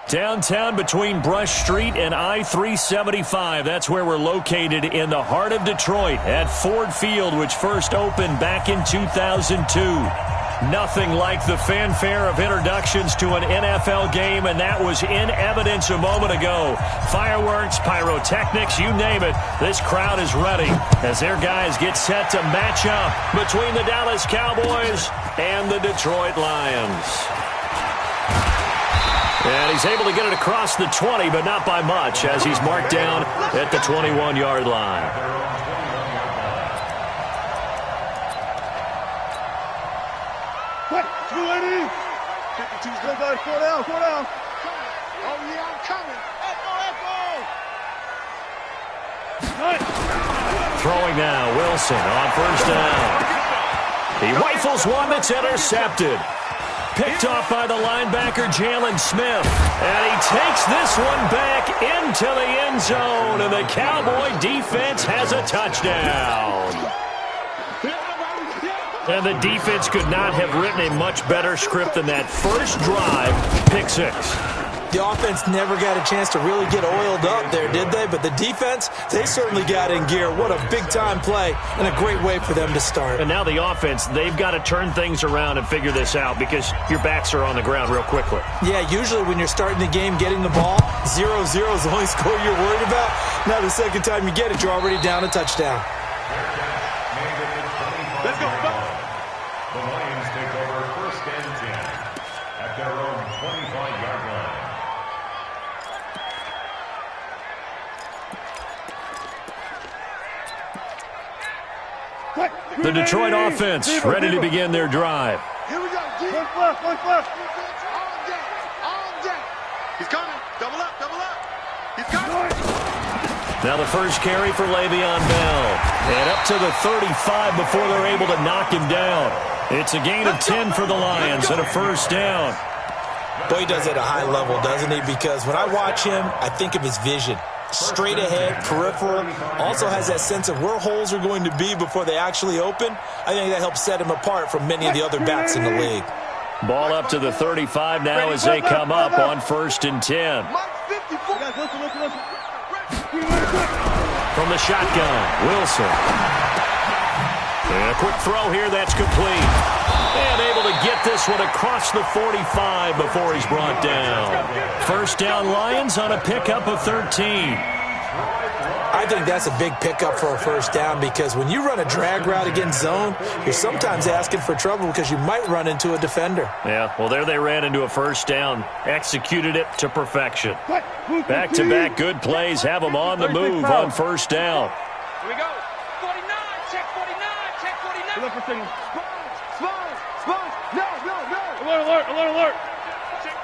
Downtown between Brush Street and I-375. That's where we're located in the heart of Detroit at Ford Field, which first opened back in 2002. Nothing like the fanfare of introductions to an NFL game, and that was in evidence a moment ago. Fireworks, pyrotechnics, you name it. This crowd is ready as their guys get set to match up between the Dallas Cowboys and the Detroit Lions. And he's able to get it across the 20, but not by much, as he's marked down at the 21-yard line. What? 280. 52's good, guys. 4 down, 4 down. Oh, yeah, I'm coming. Echo. Throwing now, Wilson on first down. He rifles one that's intercepted. Picked off by the linebacker, Jalen Smith. And he takes this one back into the end zone. And the Cowboy defense has a touchdown. And the defense could not have written a much better script than that first drive, pick six. The offense never got a chance to really get oiled up there, did they? But the defense, they certainly got in gear. What a big-time play and a great way for them to start. And now the offense, they've got to turn things around and figure this out because your backs are on the ground real quickly. Yeah, usually when you're starting the game getting the ball, 0-0 is the only score you're worried about. Now the second time you get it, you're already down a touchdown. Let's go. The Lions take over first and 10 at their own 25-yard line. The Detroit offense ready to begin their drive. Here we go. One left. On deck. He's coming. Double up. He's coming. Now the first carry for Le'Veon Bell. And up to the 35 before they're able to knock him down. It's a gain of 10 for the Lions and a first down. Boy, he does it at a high level, doesn't he? Because when I watch him, I think of his vision. Straight ahead, peripheral, also has that sense of where holes are going to be before they actually open. I think that helps set him apart from many of the other backs in the league. Ball up to the 35 now as they come up on first and 10. From the shotgun, Wilson. And a quick throw here, that's complete. And able to get this one across the 45 before he's brought down. First down Lions on a pickup of 13. I think that's a big pickup for a first down because when you run a drag route against zone, you're sometimes asking for trouble because you might run into a defender. Yeah, well, there they ran into a first down. Executed it to perfection. Back-to-back good plays have them on the move on first down. Here we go. 49. Check 49. Spawns. No. Alert. Check.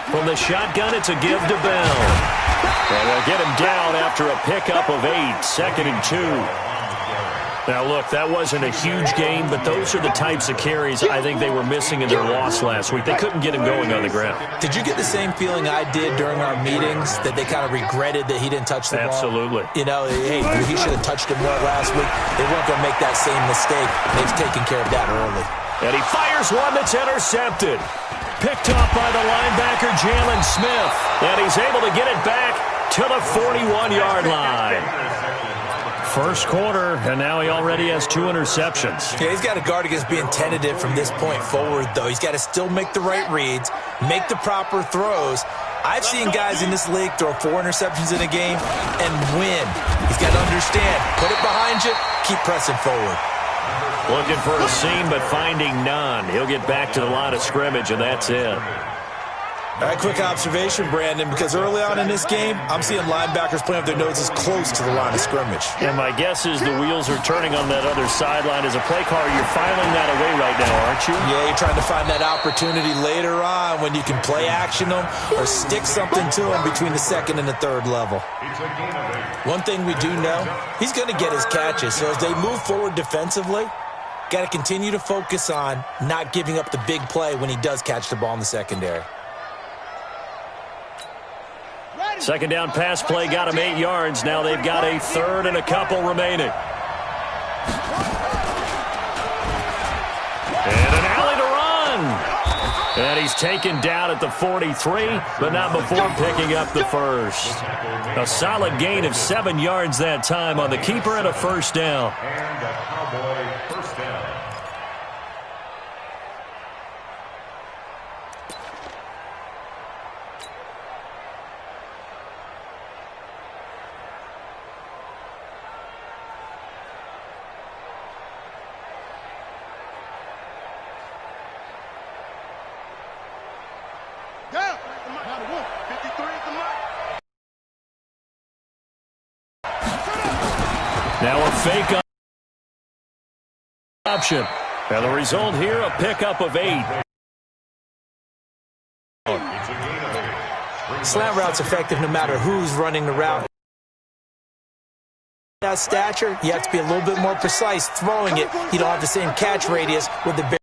From the shotgun, it's a give to Bell. And they'll get him down after a pickup of 8, second and 2. Now, look, that wasn't a huge gain, but those are the types of carries I think they were missing in their loss last week. They couldn't get him going on the ground. Did you get the same feeling I did during our meetings, that they kind of regretted that he didn't touch the ball? Absolutely. You know, hey, he should have touched it more last week. They weren't going to make that same mistake. They've taken care of that early. And he fires one that's intercepted. Picked off by the linebacker, Jalen Smith. And he's able to get it back to the 41-yard line. First quarter, and now he already has 2 interceptions. Yeah, he's got to guard against being tentative from this point forward, though. He's got to still make the right reads, make the proper throws. I've seen guys in this league throw 4 interceptions in a game and win. He's got to understand, put it behind you, keep pressing forward. Looking for a seam, but finding none. He'll get back to the line of scrimmage, and that's it. All right, quick observation, Brandon, because early on in this game, I'm seeing linebackers playing with their noses close to the line of scrimmage. And my guess is the wheels are turning on that other sideline. As a play caller, you're filing that away right now, aren't you? Yeah, you're trying to find that opportunity later on when you can play action them or stick something to them between the second and the third level. One thing we do know, he's going to get his catches. So as they move forward defensively, got to continue to focus on not giving up the big play when he does catch the ball in the secondary. Second down pass play got him 8 yards. Now they've got a third and a couple remaining. And he's taken down at the 43, but not before picking up the first. A solid gain of 7 yards that time on the keeper and a first down. And a Cowboy first down. Now a fake option. And the result here, a pickup of 8. Slant route's effective no matter who's running the route. That stature, you have to be a little bit more precise throwing it. You don't have the same catch radius with the big.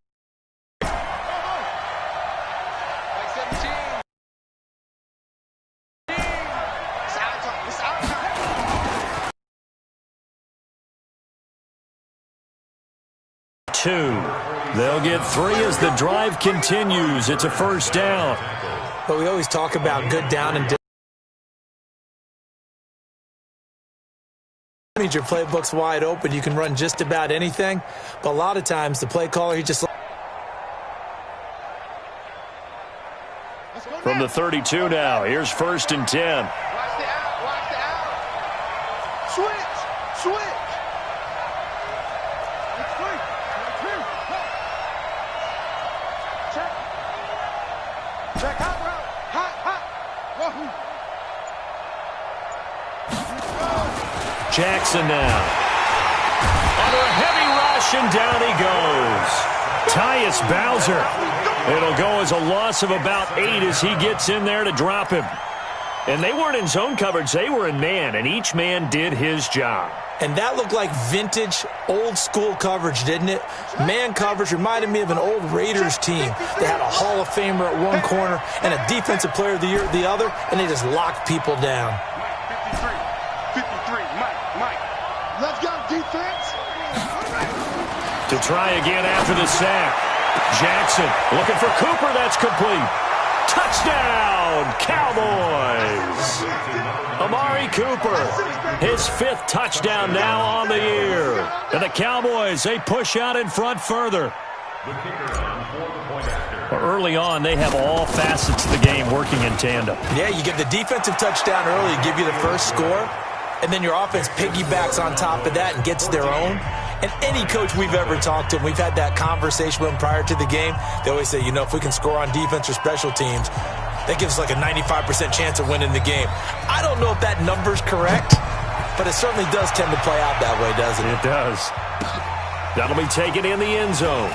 They'll get 3 as the drive continues. It's a first down. But we always talk about good down and your playbook's wide open. You can run just about anything. But a lot of times the play caller, he just... From the 32 now, here's 1st and 10. Watch the out, watch the out. Switch. Check hot route. Hot. Wahoo. Jackson now. Under a heavy rush, and down he goes. Tyus Bowser. It'll go as a loss of about 8 as he gets in there to drop him. And they weren't in zone coverage. They were in man, and each man did his job. And that looked like vintage, old-school coverage, didn't it? Man coverage reminded me of an old Raiders team. They had a Hall of Famer at one corner and a Defensive Player of the Year at the other, and they just locked people down. 53, Mike. Let's go, defense. To try again after the sack. Jackson looking for Cooper. That's complete. Touchdown, Cowboys. Amari Cooper, his 5th touchdown now on the year. And the Cowboys, they push out in front further. Early on, they have all facets of the game working in tandem. Yeah, you get the defensive touchdown early, give you the first score, and then your offense piggybacks on top of that and gets their own. And any coach we've ever talked to, and we've had that conversation with them prior to the game, they always say, if we can score on defense or special teams, that gives us like a 95% chance of winning the game. I don't know if that number's correct, but it certainly does tend to play out that way, doesn't it? It does. That'll be taken in the end zone.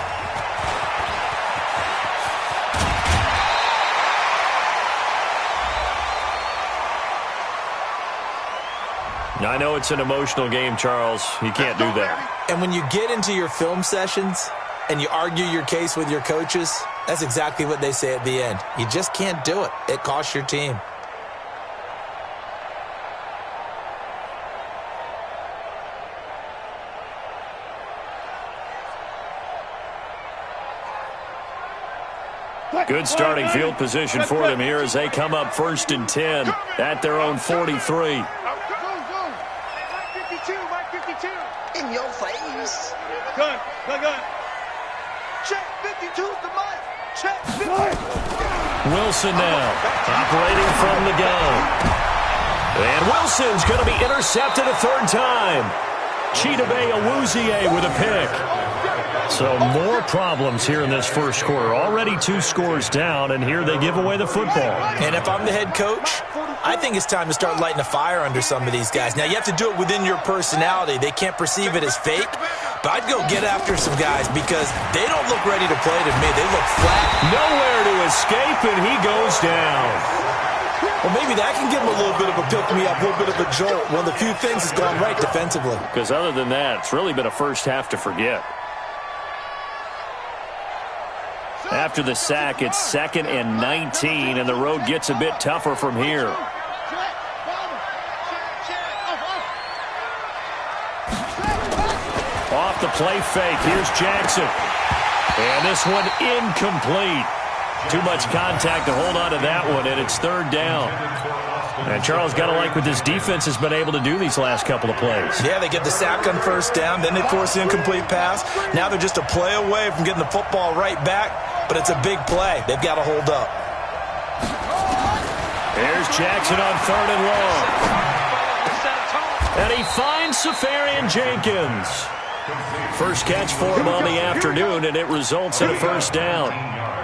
I know it's an emotional game, Charles. You can't do that. And when you get into your film sessions and you argue your case with your coaches, that's exactly what they say at the end. You just can't do it. It costs your team. Good starting field position for them here as they come up 1st and 10 at their own 43. In your face. Gun. Check 52 to Mike. Check 50. Wilson now operating from the gun. And Wilson's going to be intercepted a 3rd time. Chidobe Awuzie with a pick. So more problems here in this first quarter. Already 2 scores down, and here they give away the football. And if I'm the head coach, I think it's time to start lighting a fire under some of these guys. Now, you have to do it within your personality. They can't perceive it as fake. But I'd go get after some guys because they don't look ready to play to me. They look flat. Nowhere to escape, and he goes down. Well, maybe that can give him a little bit of a pick-me-up, a little bit of a jolt. One of the few things that's gone right defensively. Because other than that, it's really been a first half to forget. After the sack, it's 2nd and 19, and the road gets a bit tougher from here. Off the play fake, here's Jackson. And this one incomplete. Too much contact to hold on to that one, and it's third down. And Charles, got to like what this defense has been able to do these last couple of plays. Yeah, they get the sack on first down, then they force the incomplete pass. Now they're just a play away from getting the football right back, but it's a big play. They've got to hold up. There's Jackson on third and long. And he finds Safarian Jenkins. First catch for him on the afternoon, and it results in a first down.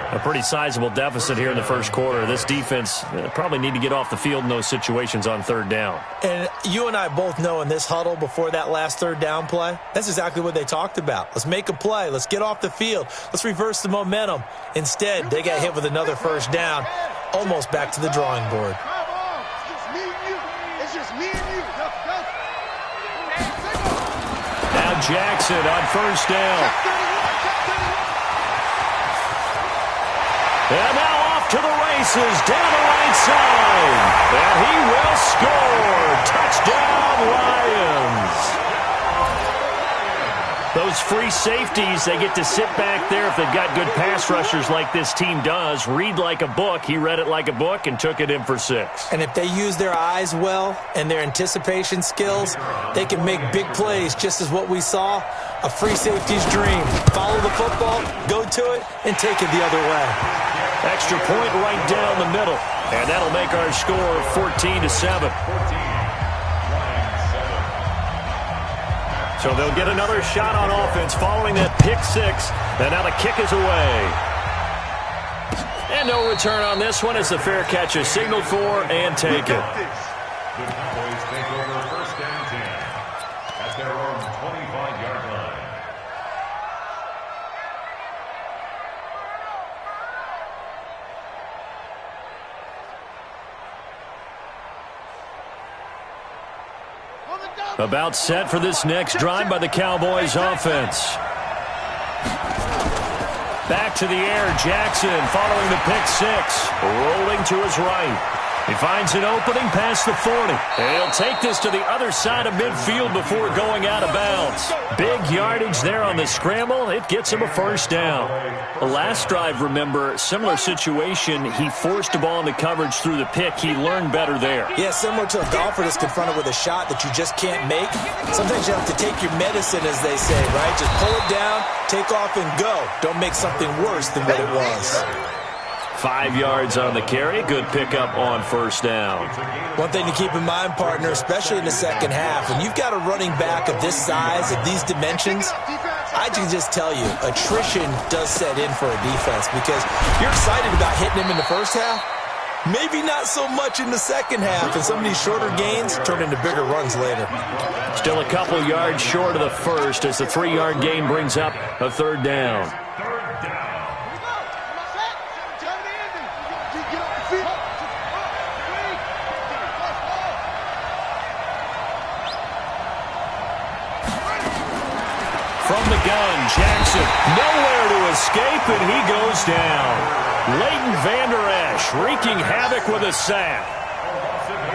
A pretty sizable deficit here in the first quarter. This defense probably need to get off the field in those situations on third down. And you and I both know in this huddle before that last third down play, that's exactly what they talked about. Let's make a play. Let's get off the field. Let's reverse the momentum. Instead, they got hit with another first down, almost back to the drawing board. Now Jackson on first down. And now off to the races, down the right side. And he will score. Touchdown, Lions. Those free safeties, they get to sit back there if they've got good pass rushers like this team does. Read like a book. He read it like a book and took it in for 6. And if they use their eyes well and their anticipation skills, they can make big plays, just as what we saw. A free safety's dream. Follow the football, go to it, and take it the other way. Extra point right down the middle. And that'll make our score 14-7. So they'll get another shot on offense following that pick 6. And now the kick is away. And no return on this one as the fair catch is signaled for and taken. The Cowboys take over first and 10 at their own 25-yard line. About set for this next drive by the Cowboys offense. Back to the air, Jackson following the pick 6. Rolling to his right. He finds an opening past the 40. And he'll take this to the other side of midfield before going out of bounds. Big yardage there on the scramble. It gets him a first down. The last drive, remember, similar situation. He forced the ball into coverage through the pick. He learned better there. Yeah, similar to a golfer that's confronted with a shot that you just can't make. Sometimes you have to take your medicine, as they say, right? Just pull it down, take off, and go. Don't make something worse than what it was. 5 yards on the carry. Good pickup on first down. One thing to keep in mind, partner, especially in the second half, when you've got a running back of this size, of these dimensions, I can just tell you, attrition does set in for a defense because you're excited about hitting him in the first half. Maybe not so much in the second half, and some of these shorter gains turn into bigger runs later. Still a couple yards short of the first as the 3-yard gain brings up a third down. From the gun, Jackson nowhere to escape, and he goes down. Leighton Vander Esch wreaking havoc with a sack.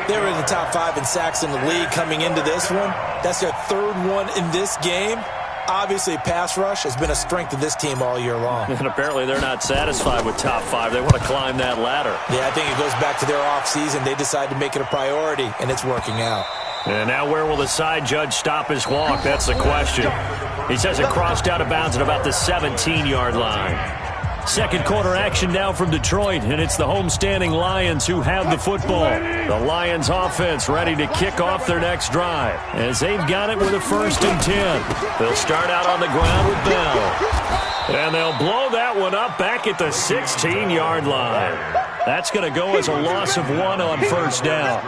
They were in the top 5 in sacks in the league coming into this one. That's their third one in this game. Obviously, pass rush has been a strength of this team all year long. And apparently they're not satisfied with top 5. They want to climb that ladder. Yeah, I think it goes back to their offseason. They decided to make it a priority, and it's working out. And now where will the side judge stop his walk? That's the question. He says it crossed out of bounds at about the 17-yard line. Second quarter action now from Detroit, and it's the homestanding Lions who have the football. The Lions offense ready to kick off their next drive as they've got it with a 1st and 10. They'll start out on the ground with Bell. And they'll blow that one up back at the 16-yard line. That's going to go as a loss of 1 on first down.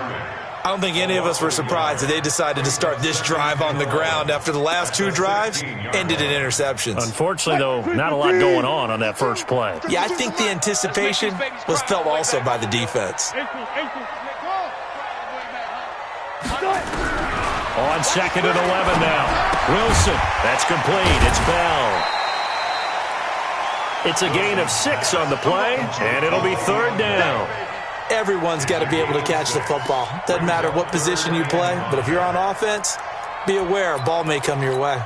I don't think any of us were surprised that they decided to start this drive on the ground after the last 2 drives ended in interceptions. Unfortunately, though, not a lot going on that first play. Yeah, I think the anticipation was felt also by the defense. On 2nd and 11 now. Wilson, that's complete. It's Bell. It's a gain of 6 on the play, and it'll be 3rd down. Everyone's got to be able to catch the football. Doesn't matter what position you play, but if you're on offense, be aware a ball may come your way.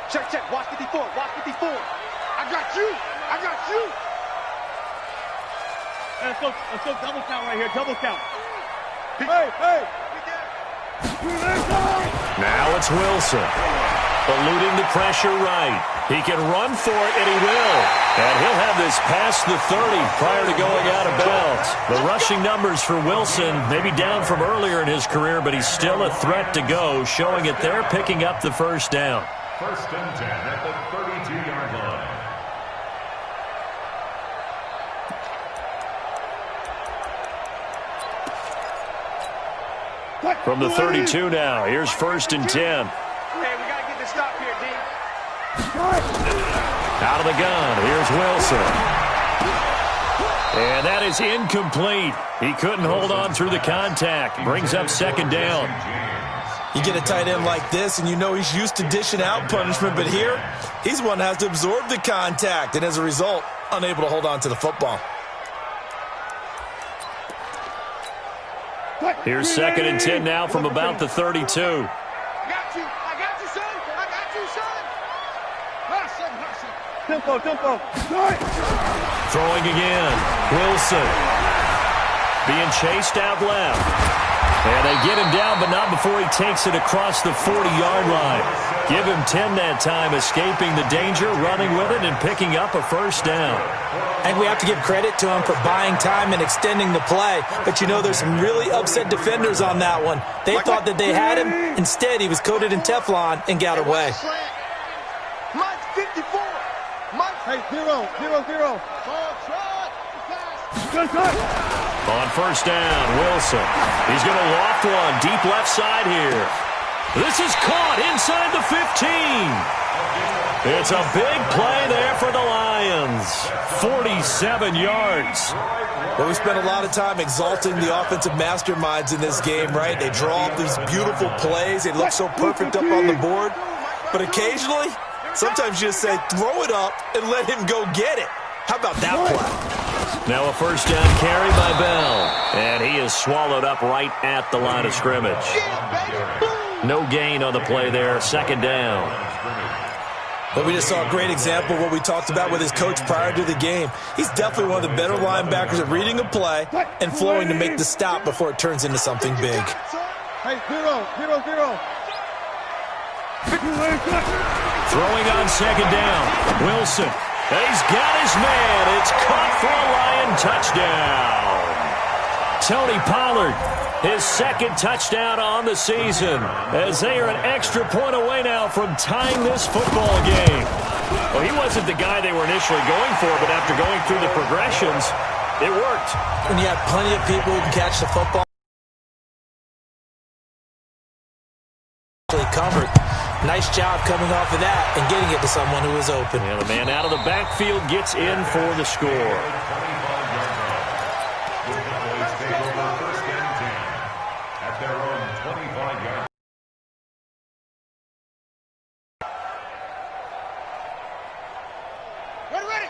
Check, watch 54, watch 54. I got you. I got you. Let's go double count right here, double count. Hey. Now it's Wilson. Eluding the pressure right. He can run for it, and he will. And he'll have this past the 30 prior to going out of bounds. The rushing numbers for Wilson may be down from earlier in his career, but he's still a threat to go, showing it there, picking up the first down. First and 10 at the 32-yard line. From the 32 now, here's first and 10. Hey, we got to get this stop here, D. Out of the gun, here's Wilson. And that is incomplete. He couldn't hold on through the contact. Brings up second down. You get a tight end like this, and you know he's used to dishing out punishment, but here, he's one that has to absorb the contact, and as a result, unable to hold on to the football. Here's second and 10 now from about the 32. I got you, son. I got you, son. Tempo. Throwing again. Wilson. Being chased out left. And they get him down, but not before he takes it across the 40-yard line. Give him 10 that time, escaping the danger, running with it, and picking up a first down. And we have to give credit to him for buying time and extending the play. But you know there's some really upset defenders on that one. They thought that they had him. Instead, he was coated in Teflon and got away. Mine's 54. Hey, 0. On first down, Wilson. He's going to loft one deep left side here. This is caught inside the 15. It's a big play there for the Lions. 47 yards. Well, we spent a lot of time exalting the offensive masterminds in this game, right? They draw up these beautiful plays. They look so perfect up on the board. But occasionally, sometimes you just say, throw it up and let him go get it. How about that play? Now a first down carry by Bell. And he is swallowed up right at the line of scrimmage. No gain on the play there. Second down. But we just saw a great example of what we talked about with his coach prior to the game. He's definitely one of the better linebackers at reading a play and flowing to make the stop before it turns into something big. Hey, 0. Throwing on second down. Wilson. He's got his man. It's caught for a Lion touchdown. Tony Pollard, his second touchdown on the season, as they are an extra point away now from tying this football game. Well, he wasn't the guy they were initially going for, but after going through the progressions, it worked. When you have plenty of people who can catch the football, covered. Nice job coming off of that and getting it to someone who was open. And the man out of the backfield gets in for the score.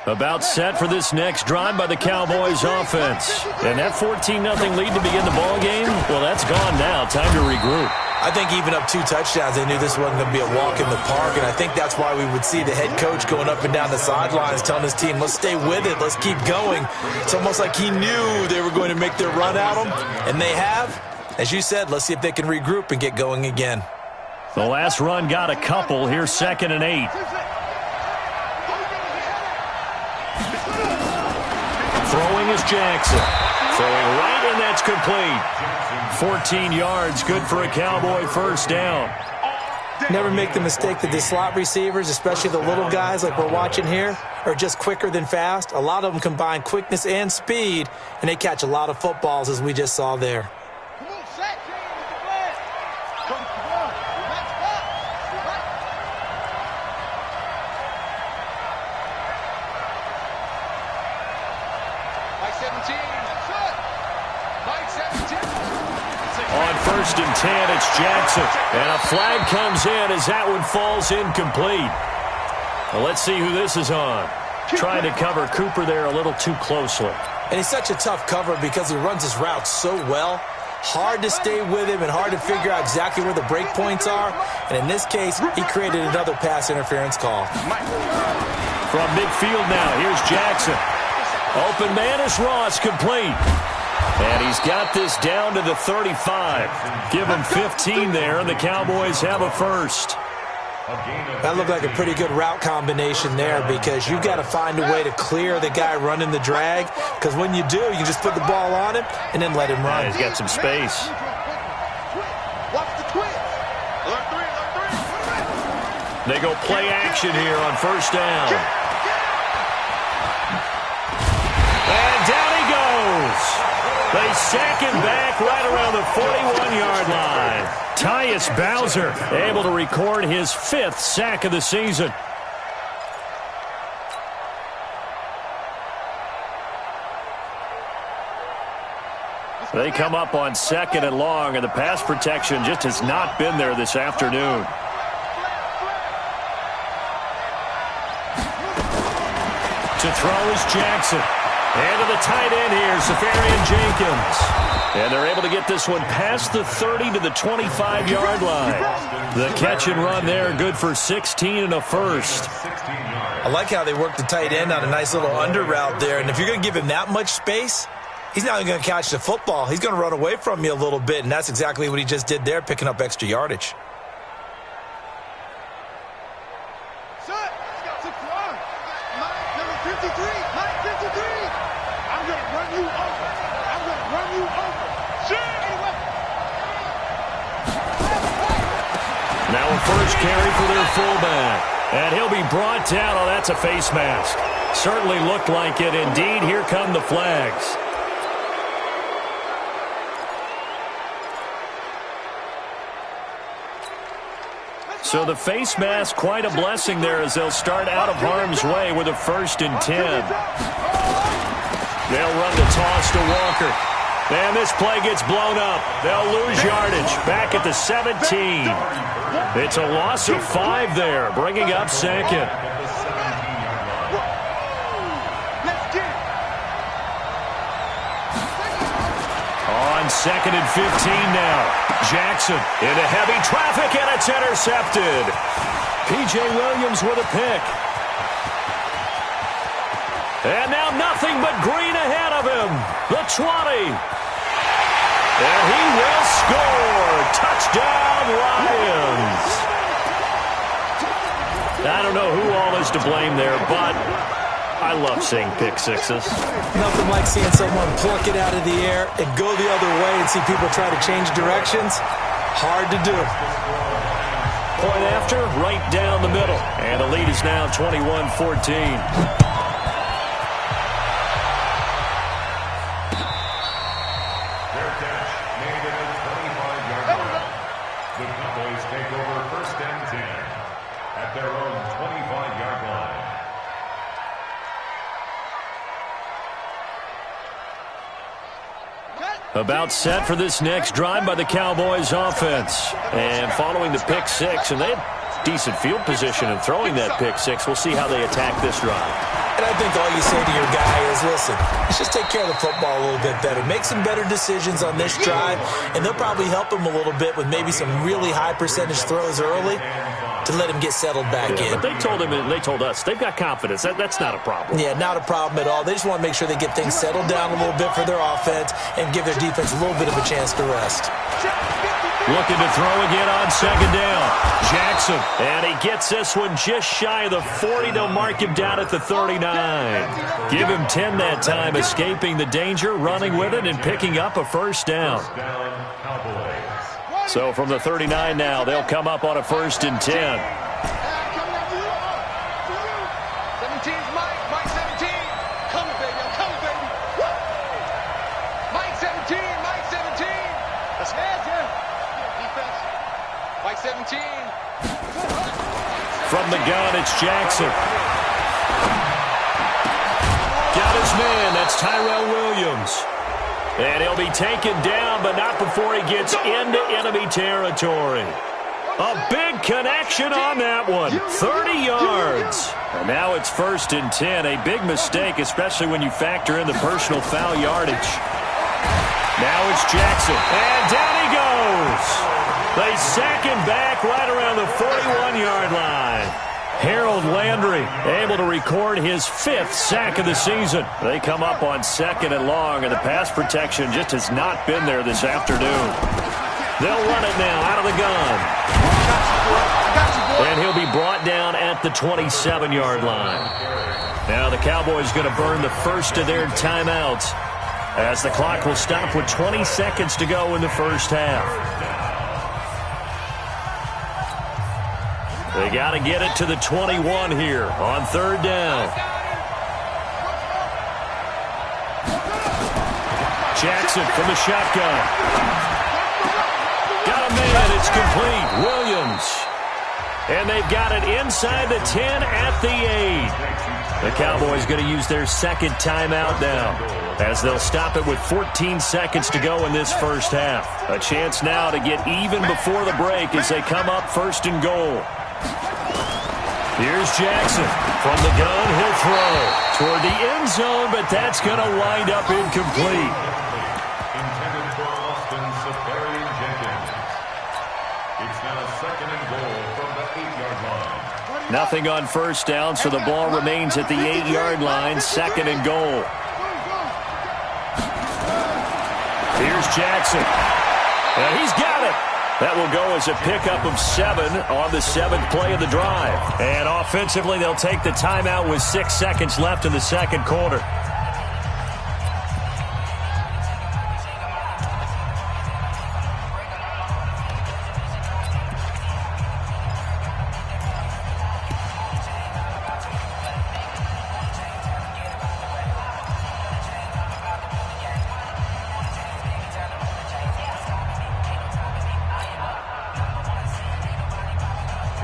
About set for this next drive by the Cowboys offense. And that 14-0 lead to begin the ball game, well, that's gone now. Time to regroup. I think even up 2 touchdowns, they knew this wasn't going to be a walk in the park, and I think that's why we would see the head coach going up and down the sidelines telling his team, let's stay with it, let's keep going. It's almost like he knew they were going to make their run at him, and they have. As you said, let's see if they can regroup and get going again. The last run got a couple. Here's second and 8. Throwing is Jackson. Throwing right, and that's complete. 14 yards, good for a Cowboy first down. Never make the mistake that the slot receivers, especially the little guys like we're watching here, are just quicker than fast. A lot of them combine quickness and speed, and they catch a lot of footballs, as we just saw there. On first and 10, it's Jackson. And a flag comes in as that one falls incomplete. Well, let's see who this is on. Trying to cover Cooper there a little too closely. And he's such a tough cover because he runs his route so well. Hard to stay with him and hard to figure out exactly where the break points are. And in this case, he created another pass interference call. From midfield now, here's Jackson. Open man is Ross, complete. And he's got this down to the 35. Give him 15 there, and the Cowboys have a first. That looked like a pretty good route combination there, because you've got to find a way to clear the guy running the drag, because when you do, you just put the ball on him and then let him run. Yeah, he's got some space. Watch the twist. Alert three, alert three. They go play action here on first down. And down he goes. They sack him back right around the 41-yard line. Tyus Bowser able to record his 5th sack of the season. They come up on 2nd and long, and the pass protection just has not been there this afternoon. To throw is Jackson. And to the tight end here, Safarian Jenkins. And they're able to get this one past the 30 to the 25-yard line. The catch and run there, good for 16 and a first. I like how they work the tight end on a nice little under route there. And if you're going to give him that much space, he's not going to catch the football. He's going to run away from you a little bit, and that's exactly what he just did there, picking up extra yardage. Now a first carry for their fullback. And he'll be brought down. Oh, that's a face mask. Certainly looked like it. Indeed, here come the flags. So the face mask, quite a blessing there, as they'll start out of harm's way with a 1st and 10. They'll run the toss to Walker. And this play gets blown up. They'll lose yardage back at the 17. It's a loss of 5 there, bringing up 2nd. On 2nd and 15 now. Jackson into heavy traffic, and it's intercepted. P.J. Williams with a pick. And now nothing but green ahead of him. The 20. And he will score. Touchdown, Lions. I don't know who all is to blame there, but I love seeing pick sixes. Nothing like seeing someone pluck it out of the air and go the other way and see people try to change directions. Hard to do. Point after, right down the middle. And the lead is now 21-14. About set for this next drive by the Cowboys offense. And following the pick six, and they had decent field position in throwing that pick six. We'll see how they attack this drive. And I think all you say to your guy is, listen, let's just take care of the football a little bit better. Make some better decisions on this drive, and they'll probably help him a little bit with maybe some really high percentage throws early to let him get settled back in. But they told him and they told us they've got confidence. That's not a problem. Yeah, not a problem at all. They just want to make sure they get things settled down a little bit for their offense and give their defense a little bit of a chance to rest. Looking to throw again on 2nd down. Jackson, and he gets this one just shy of the 40. They'll mark him down at the 39. Give him 10 that time, escaping the danger, running with it, and picking up a first down. So from the 39 now, they'll come up on a 1st and 10. 17's Mike. Mike 17. Coming, baby. I'm coming, baby. Woo! Mike 17. Mike 17. That's it. Defense. Mike 17. From the gun, it's Jackson. Got his man. That's Tyrell Williams. And he'll be taken down, but not before he gets into enemy territory. A big connection on that one. 30 yards. And now it's 1st and 10. A big mistake, especially when you factor in the personal foul yardage. Now it's Jackson. And down he goes. They sack him back right around the 41-yard line. Harold Landry able to record his 5th sack of the season. They come up on 2nd and long, and the pass protection just has not been there this afternoon. They'll run it now out of the gun. And he'll be brought down at the 27-yard line. Now the Cowboys going to burn the first of their timeouts as the clock will stop with 20 seconds to go in the first half. They got to get it to the 21 here on 3rd down. Jackson from the shotgun. Got a man. It's complete. Williams. And they've got it inside the 10 at the 8. The Cowboys going to use their 2nd timeout now as they'll stop it with 14 seconds to go in this first half. A chance now to get even before the break as they come up 1st and goal. Here's Jackson. From the gun, he'll throw toward the end zone, but that's going to wind up incomplete. Intended for Austin Safarian Jenkins. It's now 2nd and goal from the 8-yard line. Nothing on 1st down, so the ball remains at the 8-yard line, 2nd and goal. Here's Jackson. And he's got it. That will go as a pickup of 7 on the 7th play of the drive. And offensively, they'll take the timeout with 6 seconds left in the 2nd quarter.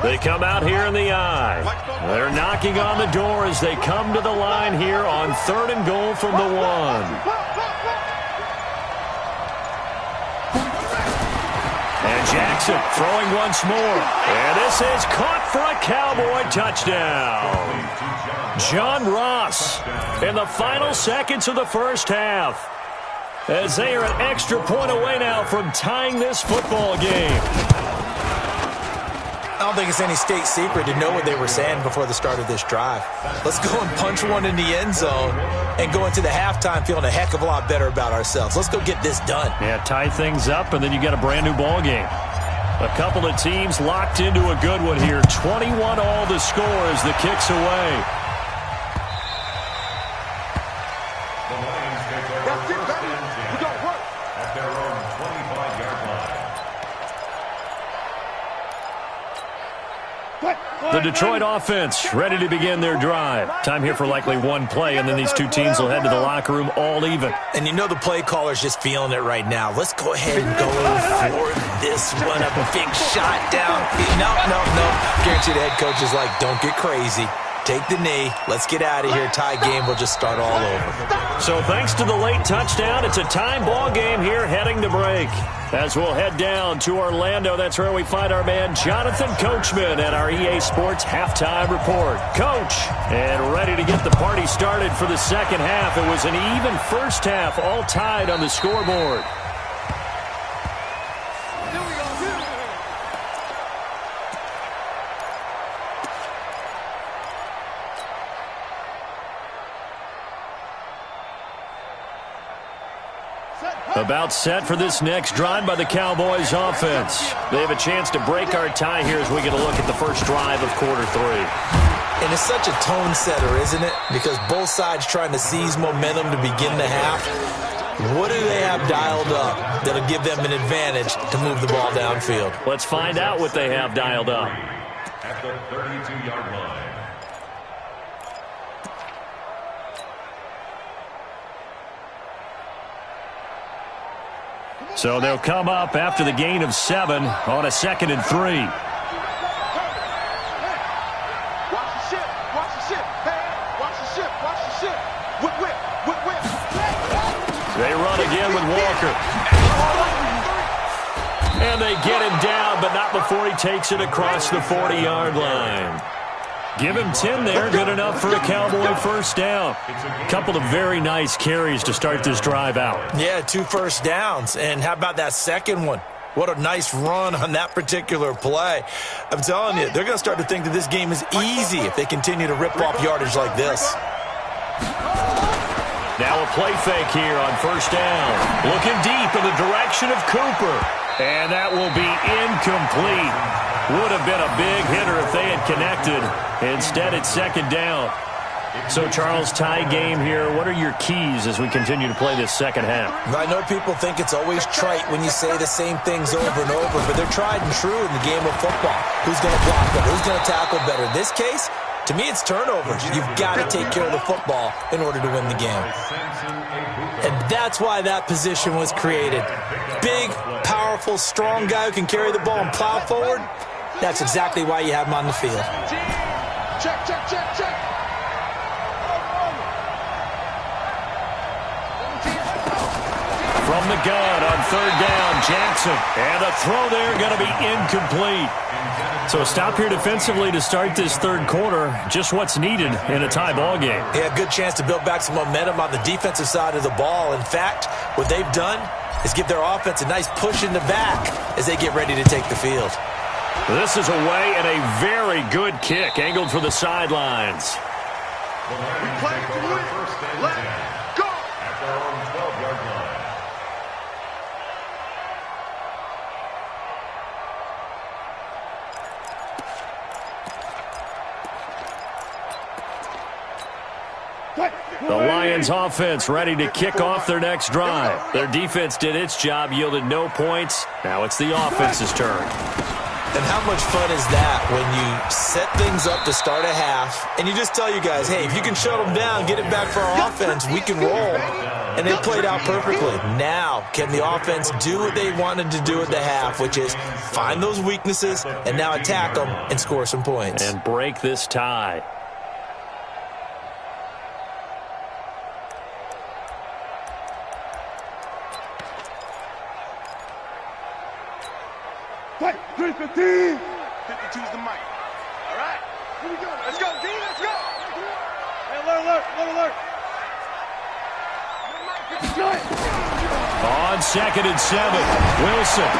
They come out here in the eye. They're knocking on the door as they come to the line here on 3rd and goal from the 1. And Jackson throwing once more. And this is caught for a Cowboy touchdown. John Ross in the final seconds of the first half, as they are an extra point away now from tying this football game. I don't think it's any state secret to know what they were saying before the start of this drive. Let's go and punch one in the end zone and go into the halftime feeling a heck of a lot better about ourselves. Let's go get this done. Yeah, tie things up, and then you got a brand-new ball game. A couple of teams locked into a good one here. 21 all the score as the kick's away. The Lions take over That's it, 1st baby. and 10 We don't work. at their own 25-yard line. The Detroit offense ready to begin their drive. Time here for likely one play, and then these two teams will head to the locker room all even. And you know the play caller's just feeling it right now. Let's go ahead and go for this one. A big shot downfield. No. Guarantee the head coach is like, don't get crazy. Take the knee. Let's get out of here. Tie game will just start all over. So thanks to the late touchdown, it's a time ball game here heading to break. As we'll head down to Orlando, that's where we find our man Jonathan Coachman at our EA Sports Halftime Report. Coach, and ready to get the party started for the second half. It was an even first half, all tied on the scoreboard. About set for this next drive by the Cowboys offense. They have a chance to break our tie here as we get a look at the first drive of quarter 3. And it's such a tone setter, isn't it? Because both sides trying to seize momentum to begin the half. What do they have dialed up that'll give them an advantage to move the ball downfield? Let's find out what they have dialed up. At the 32-yard line. So they'll come up after the gain of 7 on a 2nd and 3. Watch the ship. Watch the ship. Hey, watch the ship. Watch the ship. Whip. They run again with Walker. And they get him down, but not before he takes it across the 40-yard line. Give him 10 there, good enough for a Cowboy first down. Couple of very nice carries to start this drive out. Yeah, 2 first downs. And how about that second one? What a nice run on that particular play. I'm telling you, they're going to start to think that this game is easy if they continue to rip off yardage like this. Now a play fake here on first down. Looking deep in the direction of Cooper. And that will be incomplete. Would have been a big hitter if they had connected. Instead, it's second down. So, Charles, tie game here. What are your keys as we continue to play this second half? I know people think it's always trite when you say the same things over and over, but they're tried and true in the game of football. Who's going to block better? Who's going to tackle better? In this case, to me, it's turnovers. You've got to take care of the football in order to win the game. And that's why that position was created. Big, powerful, strong guy who can carry the ball and plow forward. That's exactly why you have him on the field. Check, check, check, check. From the gun on third down, Jackson. And a throw there going to be incomplete. So a stop here defensively to start this third quarter. Just what's needed in a tie ball game. Yeah, good chance to build back some momentum on the defensive side of the ball. In fact, what they've done is give their offense a nice push in the back as they get ready to take the field. This is away and a very good kick angled for the sidelines. We play to win. Let's go. At their own 12-yard line. The Lions offense ready to kick off their next drive. Their defense did its job, yielded no points. Now it's the offense's turn. And how much fun is that when you set things up to start a half and you just tell you guys, hey, if you can shut them down, get it back for our offense, we can roll. And they played out perfectly. Now, can the offense do what they wanted to do at the half, which is find those weaknesses and now attack them and score some points. And break this tie. Fight, 315. 52's the mic. All right. Here we go. Let's go, D. Let's go. Hey, alert. On 2nd and 7, Wilson.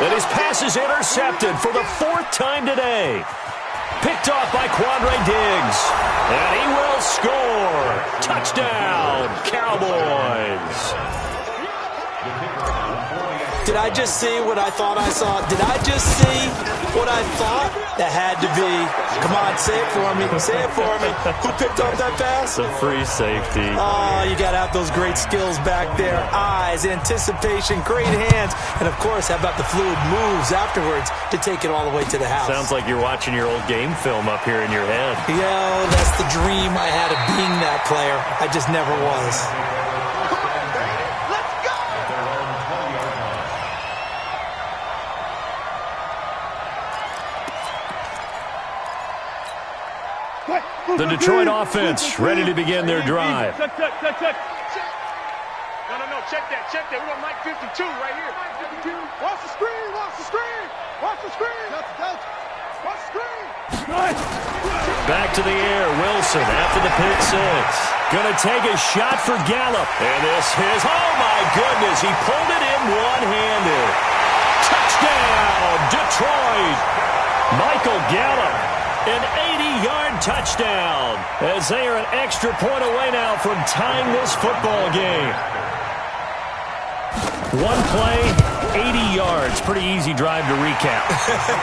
And his pass is intercepted for the 4th time today. Picked off by Quandre Diggs. And he will score. Touchdown, Cowboys. Did I just see what I thought I saw? Did I just see what I thought? That had to be. Come on, say it for me. Say it for me. Who picked up that pass? It's a free safety. Oh, you got to have those great skills back there. Eyes, anticipation, great hands. And, of course, how about the fluid moves afterwards to take it all the way to the house? Sounds like you're watching your old game film up here in your head. Yeah, that's the dream I had of being that player. I just never was. The Detroit offense ready to begin their drive. Check. No. Check that. We're on Mike 52 right here. Mike 52. Watch the screen. Watch the screen. Back to the air. Wilson after the pick six. Gonna take a shot for Gallup. And this is, oh my goodness, he pulled it in one-handed. Touchdown, Detroit. Michael Gallup. An 80-yard touchdown as they are an extra point away now from tying this football game. One play, 80 yards. Pretty easy drive to recap.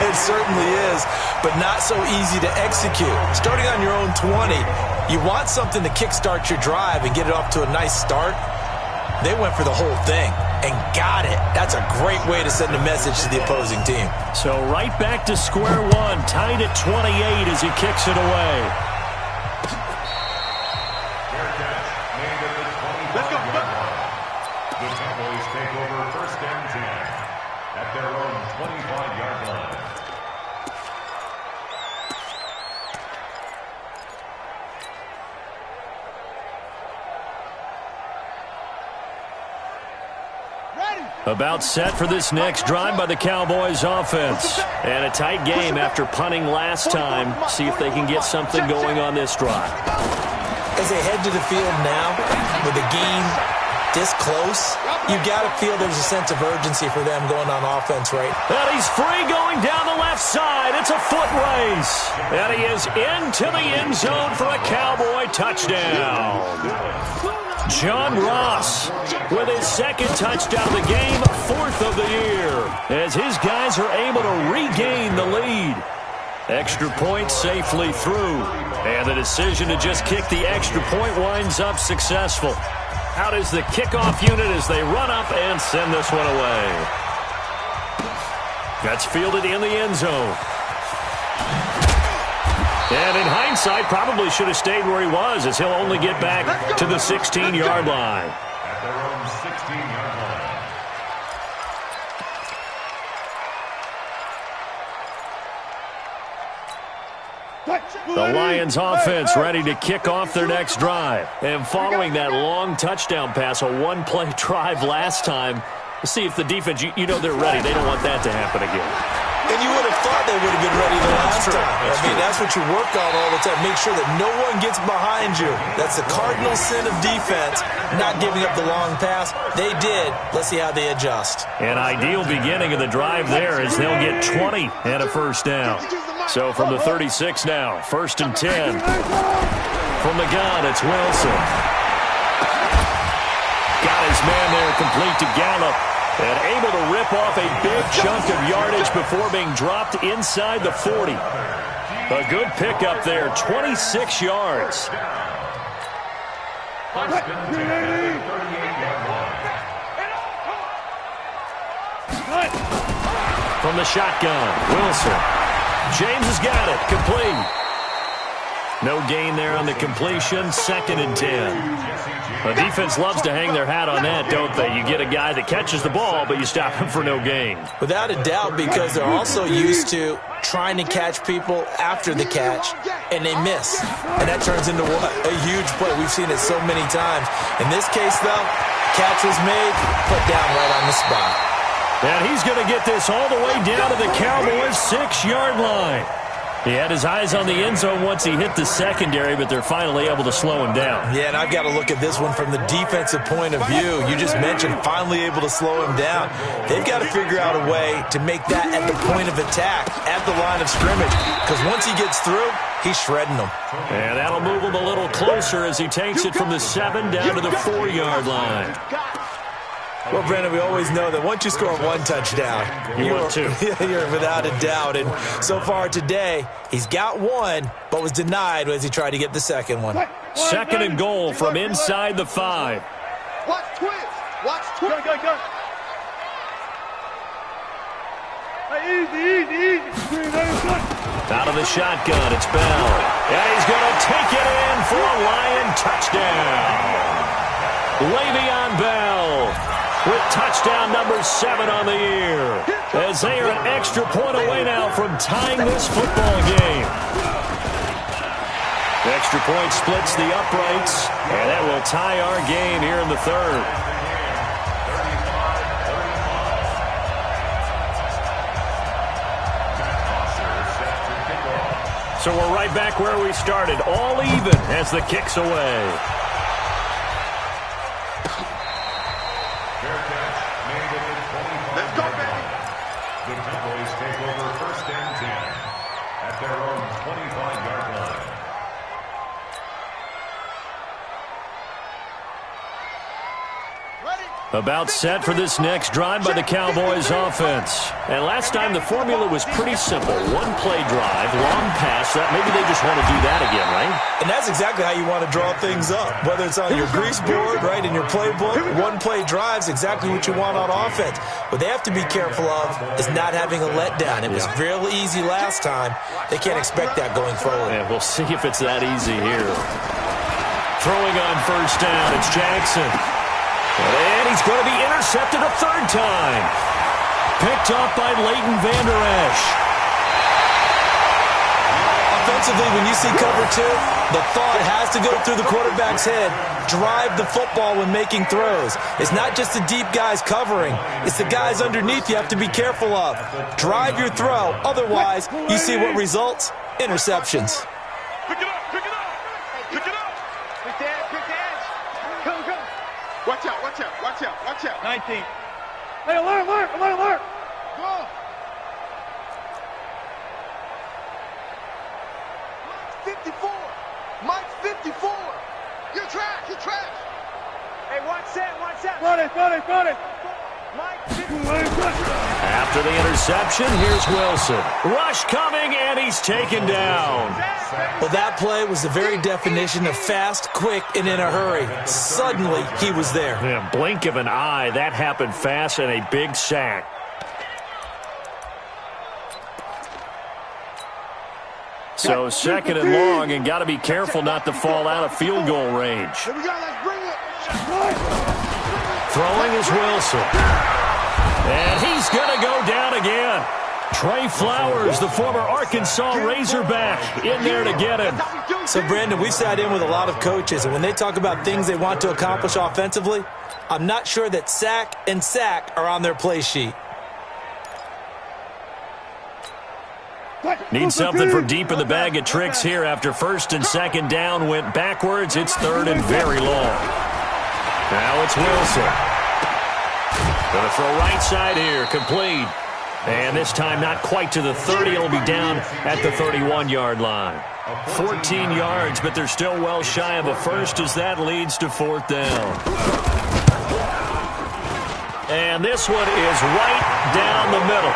It certainly is, but not so easy to execute. Starting on your own 20, you want something to kickstart your drive and get it off to a nice start. They went for the whole thing and got it. That's a great way to send a message to the opposing team. So right back to square one, tied at 28 as he kicks it away. Let's go. The Cowboys take over 1st and 10 at their own 25-yard line. About set for this next drive by the Cowboys offense. And a tight game after punting last time. See if they can get something going on this drive. As they head to the field now with a game this close, you got to feel there's a sense of urgency for them going on offense, right? And he's free going down the left side. It's a foot race. And he is into the end zone for a Cowboy touchdown. John Ross with his second touchdown of the game, 4th of the year, as his guys are able to regain the lead. Extra point safely through. And the decision to just kick the extra point winds up successful. Out is the kickoff unit as they run up and send this one away. That's fielded in the end zone. And in hindsight, probably should have stayed where he was, as he'll only get back to the 16-yard line. At their own 16-yard line. The Lions offense ready to kick off their next drive. And following that long touchdown pass, a one-play drive last time, see if the defense, you know they're ready. They don't want that to happen again. And you would have thought they would have been ready the last time. That's what you work on all the time. Make sure that no one gets behind you. That's the cardinal sin of defense, not giving up the long pass. They did. Let's see how they adjust. An ideal beginning of the drive there as they'll get 20 and a first down. So from the 36 now, 1st and 10. From the gun, it's Wilson. Got his man there, complete to Gallup. And able to rip off a big chunk of yardage before being dropped inside the 40. A good pickup there, 26 yards. From the shotgun, Wilson. James has got it, complete. No gain there on the completion, 2nd and 10. The defense loves to hang their hat on that, don't they? You get a guy that catches the ball, but you stop him for no gain. Without a doubt, because they're also used to trying to catch people after the catch, and they miss. And that turns into what? A huge play. We've seen it so many times. In this case, though, catch was made, put down right on the spot. And he's going to get this all the way down to the Cowboys' 6-yard line. He had his eyes on the end zone once he hit the secondary, but they're finally able to slow him down. Yeah, and I've got to look at this one from the defensive point of view. You just mentioned finally able to slow him down. They've got to figure out a way to make that at the point of attack, at the line of scrimmage, because once he gets through, he's shredding them. And that'll move him a little closer as he takes it from the 7 down to the 4-yard line. Well, Brandon, we always know that once you score one touchdown, you're without a doubt. And so far today, he's got one, but was denied as he tried to get the second one. 2nd and goal from inside the 5. Watch twist. Watch twist. Go. Hey, easy. Out of the shotgun, it's Bell. And he's going to take it in for a Lion touchdown. Le'Veon Bell with touchdown number 7 on the year, as they are an extra point away now from tying this football game. Extra point splits the uprights, and that will tie our game here in the 3rd. So we're right back where we started, all even as the kick's away. Let's go, baby. The Cowboys take over 1st and 10 at their own 25-yard line. About set for this next drive by the Cowboys offense. And last time the formula was pretty simple. One-play drive, long pass. Maybe they just want to do that again, right? And that's exactly how you want to draw things up. Whether it's on your grease board, right, in your playbook, one-play drive's exactly what you want on offense. What they have to be careful of is not having a letdown. It was real easy last time. They can't expect that going forward. Yeah, we'll see if it's that easy here. Throwing on 1st down, it's Jackson. And he's going to be intercepted a 3rd time. Picked up by Leighton Vander Esch. Offensively, when you see cover 2, the thought has to go through the quarterback's head. Drive the football when making throws. It's not just the deep guys covering. It's the guys underneath you have to be careful of. Drive your throw. Otherwise, you see what results? Interceptions. Pick it up. Quick edge. Go. Watch out. Watch out, watch out, watch out. 19. Hey, alert, alert, alert, alert. Go. 54. Mike's 54. You're trash, you're trash. Hey, watch that, watch that. Run it, run it, run it. Mike, 54. After the interception, here's Wilson. Rush coming, and he's taken down. Well, that play was the very definition of fast, quick, and in a hurry. Suddenly, he was there. Yeah, blink of an eye, that happened fast, and a big sack. So second and long, and got to be careful not to fall out of field goal range. Here we go, let's bring it. Throwing is Wilson. And he's going to go down again. Trey Flowers, the former Arkansas Razorback, in there to get him. So, Brandon, we sat in with a lot of coaches, and when they talk about things they want to accomplish offensively, I'm not sure that sack and sack are on their play sheet. Need something from deep in the bag of tricks here after first and second down went backwards. It's third and very long. Now it's Wilson. Going to throw right side here, complete. And this time not quite to the 30. It'll be down at the 31-yard line. 14 yards, but they're still well shy of a first as that leads to fourth down. And this one is right down the middle.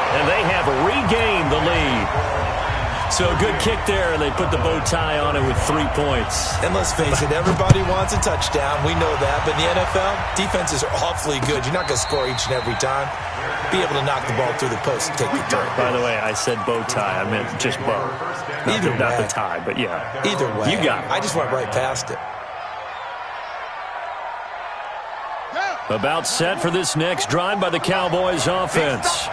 And they have regained the lead. So a good kick there, and they put the bow tie on it with 3 points. And let's face it, everybody wants a touchdown. We know that. But in the NFL, defenses are awfully good. You're not going to score each and every time. Be able to knock the ball through the post and take the turn. By the way, I said bow tie. I meant just bow. Not the tie, but yeah. Either way. You got it. I just went right past it. About set for this next drive by the Cowboys offense.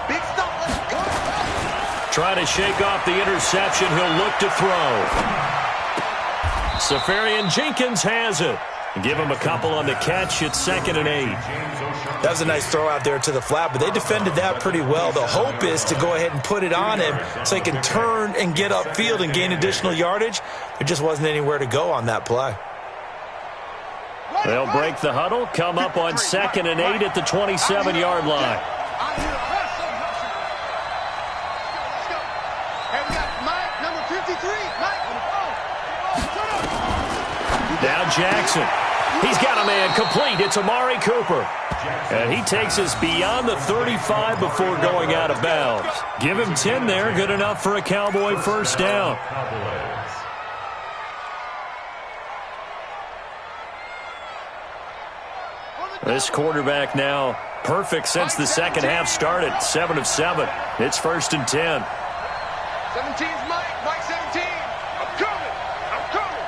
Big stop, let's go. Try to shake off the interception. He'll look to throw. Safarian Jenkins has it. Give him a couple on the catch. It's 2nd and 8. That was a nice throw out there to the flat, but they defended that pretty well. The hope is to go ahead and put it on him so he can turn and get upfield and gain additional yardage. There just wasn't anywhere to go on that play. They'll break the huddle, come up on 2nd and 8 at the 27-yard line. Now Jackson. He's got a man complete. It's Amari Cooper. And he takes us beyond the 35 before going out of bounds. Give him 10 there. Good enough for a Cowboy first down. This quarterback now perfect since the second half started. 7 of 7. It's 1st and 10. 17's Mike. Mike 17. I'm coming. I'm coming.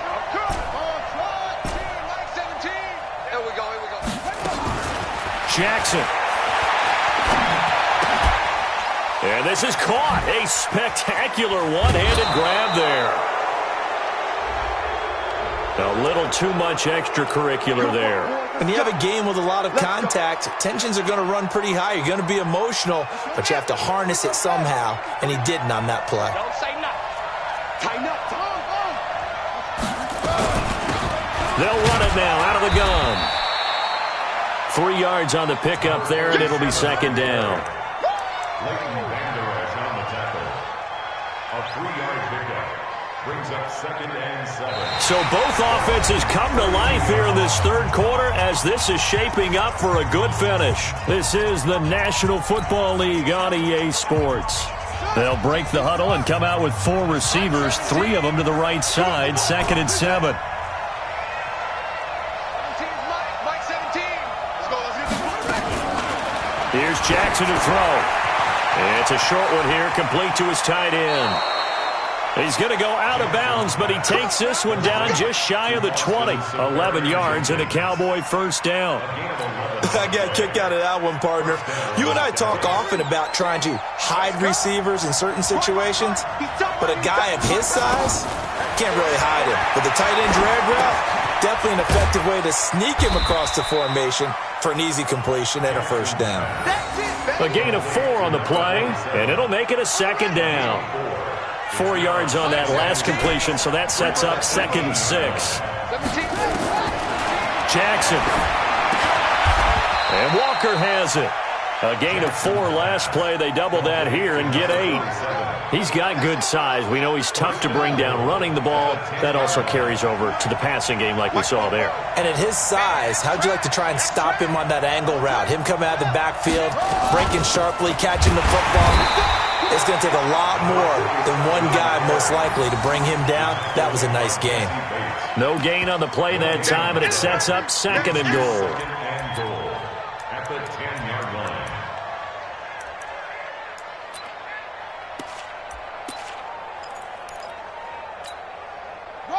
I'm coming. On slide. Mike 17. Here we go. Here we go. Jackson. And this is caught. A spectacular one-handed grab there. A little too much extracurricular there. When you have a game with a lot of contact, tensions are going to run pretty high. You're going to be emotional, but you have to harness it somehow, and he didn't on that play. Don't say nothing. Tighten up. They'll run it now out of the gun. 3 yards on the pickup there, and it'll be 2nd down. A 3-yard pickup brings up 2nd and 7. So both offenses come to life here in this third quarter as this is shaping up for a good finish. This is the National Football League on EA Sports. They'll break the huddle and come out with 4 receivers, 3 of them to the right side, 2nd and 7. 17's Mike. Mike 17. Let's go. Let's get the quarterback. Here's Jackson to throw. It's a short one here, complete to his tight end. He's going to go out of bounds, but he takes this one down just shy of the 20. 11 yards and a Cowboy first down. I got a kick out of that one, partner. You and I talk often about trying to hide receivers in certain situations, but a guy of his size can't really hide him. But the tight end drag route, definitely an effective way to sneak him across the formation for an easy completion and a first down. A gain of 4 on the play, and it'll make it a 2nd down. 4 yards on that last completion, so that sets up 2nd and 6. Jackson. And Walker has it. A gain of 4 last play. They double that here and get 8. He's got good size. We know he's tough to bring down running the ball. That also carries over to the passing game like we saw there. And at his size, how'd you like to try and stop him on that angle route? Him coming out of the backfield, breaking sharply, catching the football. It's going to take a lot more than one guy most likely to bring him down. That was a nice gain. No gain on the play that time, and it sets up 2nd and goal. At the 10-yard line.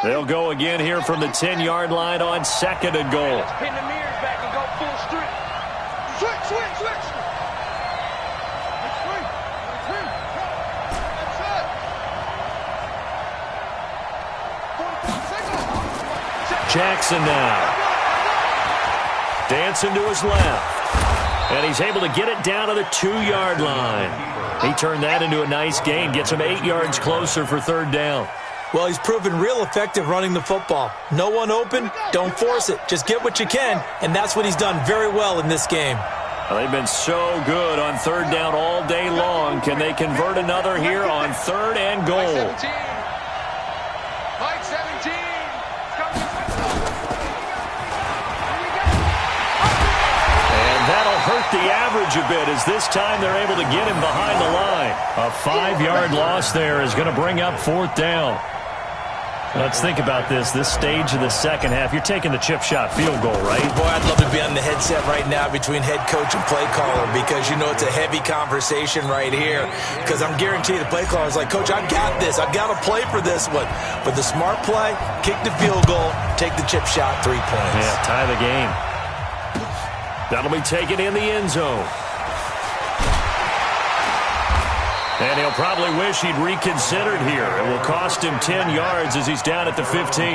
They'll go again here from the 10-yard line on 2nd and goal. Pin the mirrors back and go full strength. Switch. Jackson now. Dancing to his left. And he's able to get it down to the 2-yard line. He turned that into a nice gain. Gets him 8 yards closer for 3rd down. Well, he's proven real effective running the football. No one open, don't force it. Just get what you can, and that's what he's done very well in this game. Well, they've been so good on 3rd down all day long. Can they convert another here on 3rd and goal? Mike 17. And that'll hurt the average a bit as this time they're able to get him behind the line. A 5-yard loss there is going to bring up 4th down. Let's think about this stage of the second half. You're taking the chip shot field goal, right? Boy, I'd love to be on the headset right now between head coach and play caller because, you know, it's a heavy conversation right here because I'm guaranteed the play caller is like, Coach, I've got this. I've got to play for this one. But the smart play, kick the field goal, take the chip shot, 3 points. Yeah, tie the game. That'll be taken in the end zone. And he'll probably wish he'd reconsidered here. It will cost him 10 yards as he's down at the 15.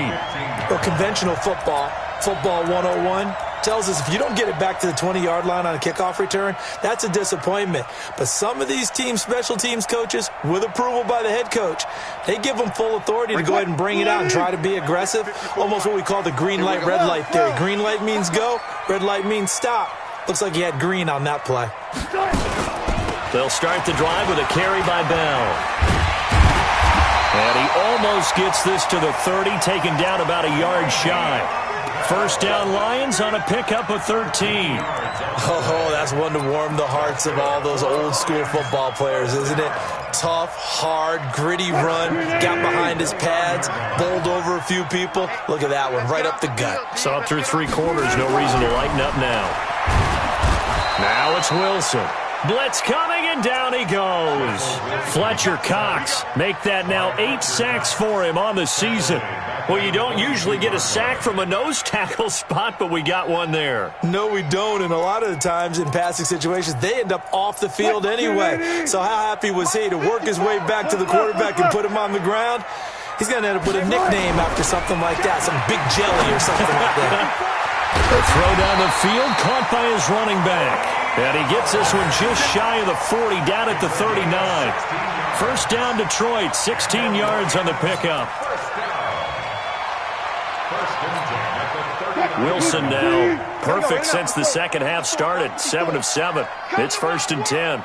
Well, conventional football 101, tells us if you don't get it back to the 20-yard line on a kickoff return, that's a disappointment. But some of these team special teams coaches, with approval by the head coach, they give them full authority to go ahead and bring it out and try to be aggressive, almost what we call the green light, red light theory. Green light means go, red light means stop. Looks like he had green on that play. They'll start the drive with a carry by Bell. And he almost gets this to the 30, taken down about a yard shy. 1st down Lions on a pickup of 13. Oh, that's one to warm the hearts of all those old school football players, isn't it? Tough, hard, gritty run, got behind his pads, bowled over a few people. Look at that one, right up the gut. Saw it through 3 quarters, no reason to lighten up now. Now it's Wilson. Blitz coming, and down he goes. Fletcher Cox make that now 8 sacks for him on the season. Well, you don't usually get a sack from a nose tackle spot, but we got one there. No, we don't, and a lot of the times in passing situations, they end up off the field anyway. So how happy was he to work his way back to the quarterback and put him on the ground? He's going to end up with a nickname after something like that, some big jelly or something like that. A throw down the field, caught by his running back. And he gets this one just shy of the 40, down at the 39. 1st down Detroit, 16 yards on the pickup. Wilson now, perfect since the second half started, 7 of 7. It's 1st and 10.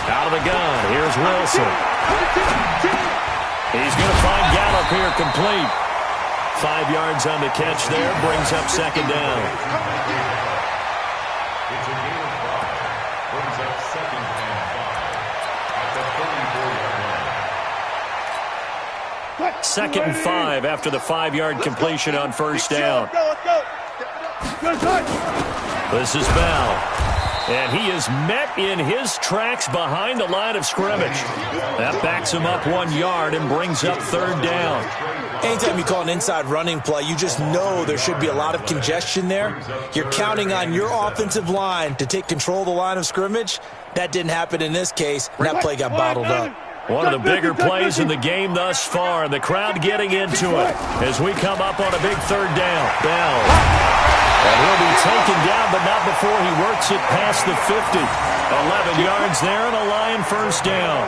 Out of the gun, here's Wilson. He's going to find Gallup here complete. 5 yards on the catch there, brings up 2nd down. It's a gain of 5. Brings up 2nd and 5 at the 34-yard line. 2nd and 5 after the 5-yard completion on 1st down. This is Bell. And he is met in his tracks behind the line of scrimmage. That backs him up 1 yard and brings up 3rd down. Anytime you call an inside running play, you just know there should be a lot of congestion there. You're counting on your offensive line to take control of the line of scrimmage. That didn't happen in this case, and that play got bottled up. One of the bigger plays in the game thus far, and the crowd getting into it as we come up on a big 3rd down. Bell. And he'll be taken down, but not before he works it past the 50. 11 yards there and a Lion first down.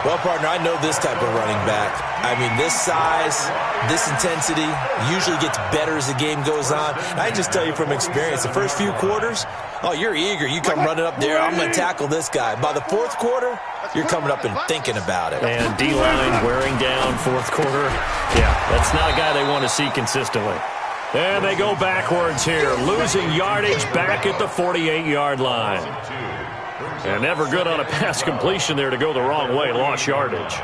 Well, partner, I know this type of running back. I mean, this size, this intensity usually gets better as the game goes on. And I just tell you from experience, the first few quarters, oh, you're eager. You come running up there, I'm going to tackle this guy. By the fourth quarter, you're coming up and thinking about it. And D-line wearing down fourth quarter. Yeah, that's not a guy they want to see consistently. And they go backwards here, losing yardage back at the 48-yard line. And never good on a pass completion there to go the wrong way, lost yardage.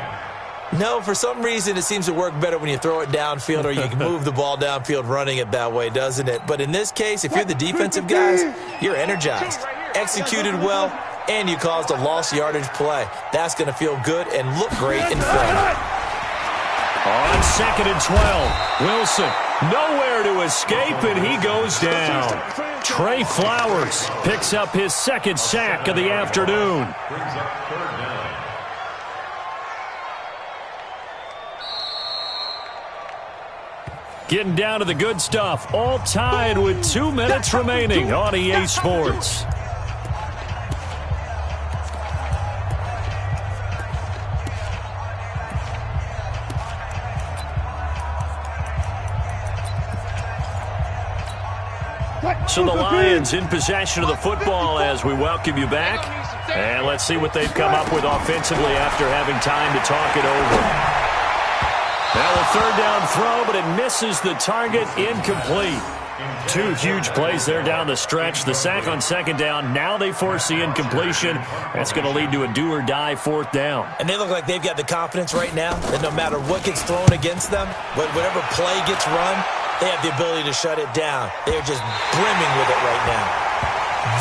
No, for some reason it seems to work better when you throw it downfield or you can move the ball downfield running it that way, doesn't it? But in this case, if you're the defensive guys, you're energized, executed well, and you caused a lost yardage play. That's going to feel good and look great in film. On 2nd and 12, Wilson nowhere to escape, and he goes down. Trey Flowers picks up his second sack of the afternoon. Getting down to the good stuff, all tied with 2 minutes remaining on EA Sports. So the Lions in possession of the football as we welcome you back. And let's see what they've come up with offensively after having time to talk it over. Now a third down throw, but it misses the target, incomplete. 2 huge plays there down the stretch. The sack on 2nd down. Now they force the incompletion. That's going to lead to a do-or-die 4th down. And they look like they've got the confidence right now that no matter what gets thrown against them, whatever play gets run, they have the ability to shut it down. They're just brimming with it right now.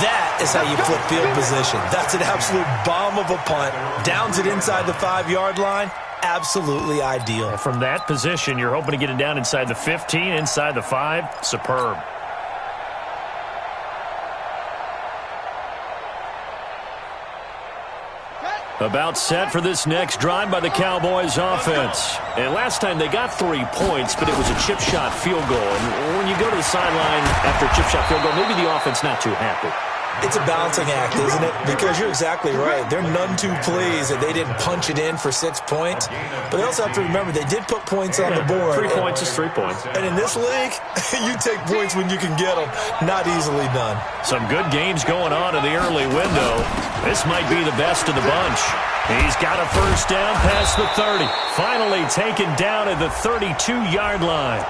That is how you flip field position. That's an absolute bomb of a punt. Downs it inside the 5-yard line. Absolutely ideal. And from that position, you're hoping to get it down inside the 15, inside the 5. Superb. About set for this next drive by the Cowboys offense. And last time they got 3 points, but it was a chip shot field goal. And when you go to the sideline after a chip shot field goal, maybe the offense not too happy. It's a balancing act, isn't it? Because you're exactly right. They're none too pleased that they didn't punch it in for 6 points. But they also have to remember they did put points on the board. 3 points is 3 points. And in this league, you take points when you can get them. Not easily done. Some good games going on in the early window. This might be the best of the bunch. He's got a first down past the 30. Finally taken down at the 32-yard line.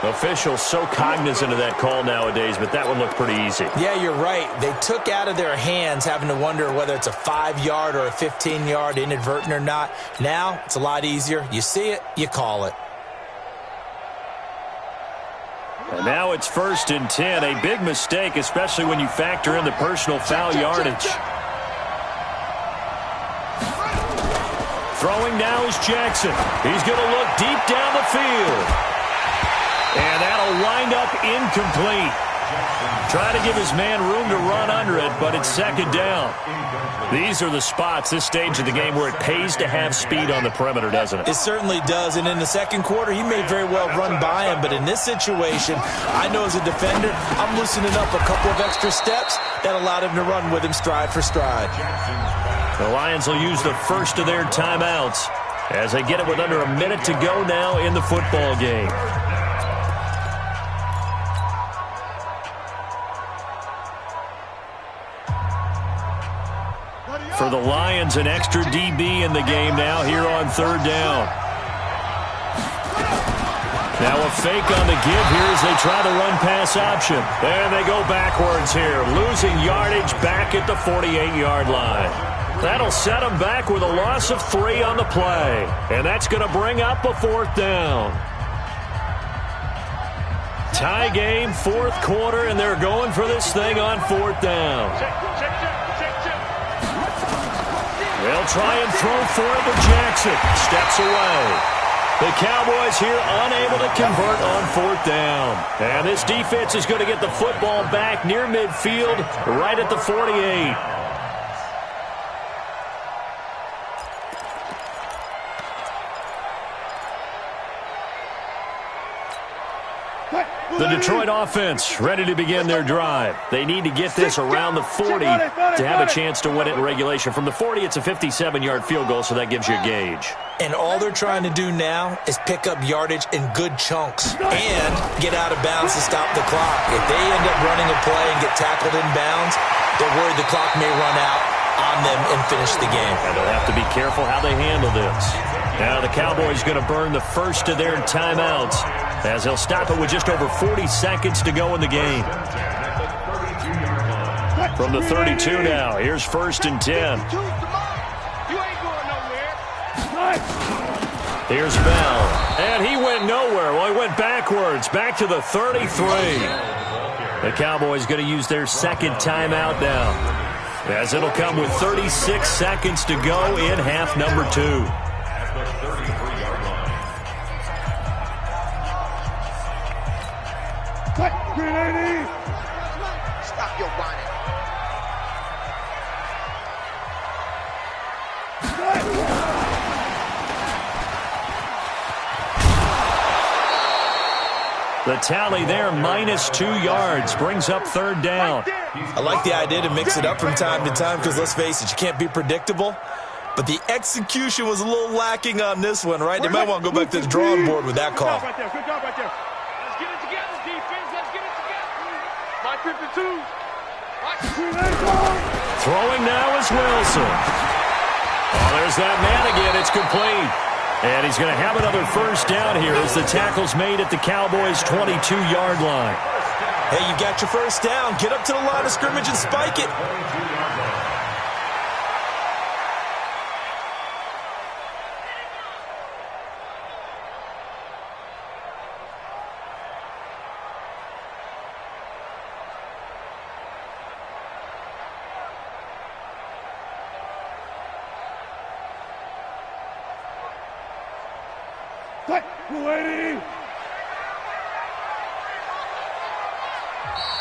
Officials so cognizant of that call nowadays, but that one looked pretty easy. Yeah, you're right. They took out of their hands having to wonder whether it's a 5-yard or a 15-yard inadvertent or not. Now, it's a lot easier. You see it, you call it. And now it's 1st and 10. A big mistake, especially when you factor in the personal foul yardage. Throwing now is Jackson. He's going to look deep down the field. And that'll wind up incomplete. Try to give his man room to run under it, but it's 2nd down. These are the spots, this stage of the game, where it pays to have speed on the perimeter, doesn't it? It certainly does, and in the 2nd quarter, he may very well run by him, but in this situation, I know as a defender, I'm loosening up a couple of extra steps that allowed him to run with him stride for stride. The Lions will use the first of their timeouts as they get it with under a minute to go now in the football game. For the Lions, an extra DB in the game now here on 3rd down. Now a fake on the give here as they try the run-pass option. And they go backwards here, losing yardage back at the 48-yard line. That'll set them back with a loss of 3 on the play. And that's going to bring up a 4th down. Tie game, 4th quarter, and they're going for this thing on 4th down. They'll try and throw for it, but Jackson steps away. The Cowboys here unable to convert on 4th down. And this defense is going to get the football back near midfield, right at the 48. The Detroit offense ready to begin their drive. They need to get this around the 40 to have a chance to win it in regulation. From the 40, it's a 57-yard field goal, so that gives you a gauge. And all they're trying to do now is pick up yardage in good chunks and get out of bounds to stop the clock. If they end up running a play and get tackled in bounds, they're worried the clock may run out on them and finish the game. And they'll have to be careful how they handle this. Now the Cowboys going to burn the first of their timeouts as they'll stop it with just over 40 seconds to go in the game. From the 32 now, here's 1st and 10. Here's Bell, and he went nowhere. Well, he went backwards, back to the 33. The Cowboys going to use their second timeout now, as it'll come with 36 seconds to go in half number 2. Stop your whining. The tally there, -2 yards, brings up 3rd down. I like the idea to mix it up from time to time because, let's face it, you can't be predictable. But the execution was a little lacking on this one, right? They might want to go back to the drawing board with that call. Good job right there. Let's get it together, defense. Let's get it together. My 52. Throwing now is Wilson. Oh, there's that man again. It's complete. And he's going to have another 1st down here as the tackle's made at the Cowboys' 22-yard line. Hey, you got your 1st down. Get up to the line of scrimmage and spike it.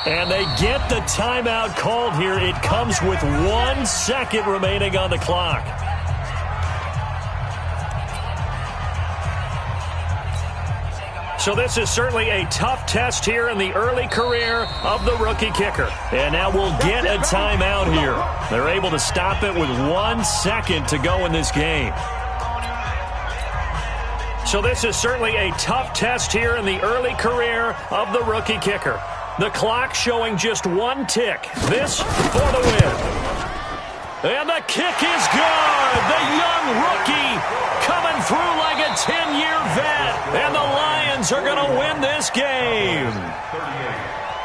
And they get the timeout called here. It comes with 1 second remaining on the clock. So this is certainly a tough test here in the early career of the rookie kicker. And now we'll get a timeout here. They're able to stop it with 1 second to go in this game. So this is certainly a tough test here in the early career of the rookie kicker. The clock showing just 1 tick. This for the win. And the kick is good. The young rookie coming through like a 10-year vet. And the Lions are going to win this game.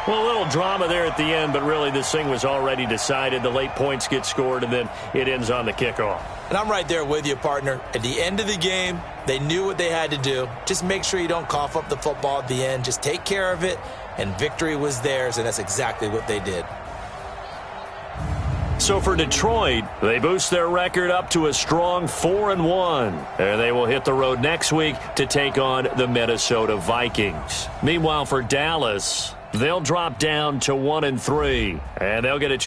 Well, a little drama there at the end, but really this thing was already decided. The late points get scored, and then it ends on the kickoff. And I'm right there with you, partner. At the end of the game, they knew what they had to do. Just make sure you don't cough up the football at the end. Just take care of it, and victory was theirs, and that's exactly what they did. So for Detroit, they boost their record up to a strong 4-1. And they will hit the road next week to take on the Minnesota Vikings. Meanwhile, for Dallas, they'll drop down to 1-3, and they'll get a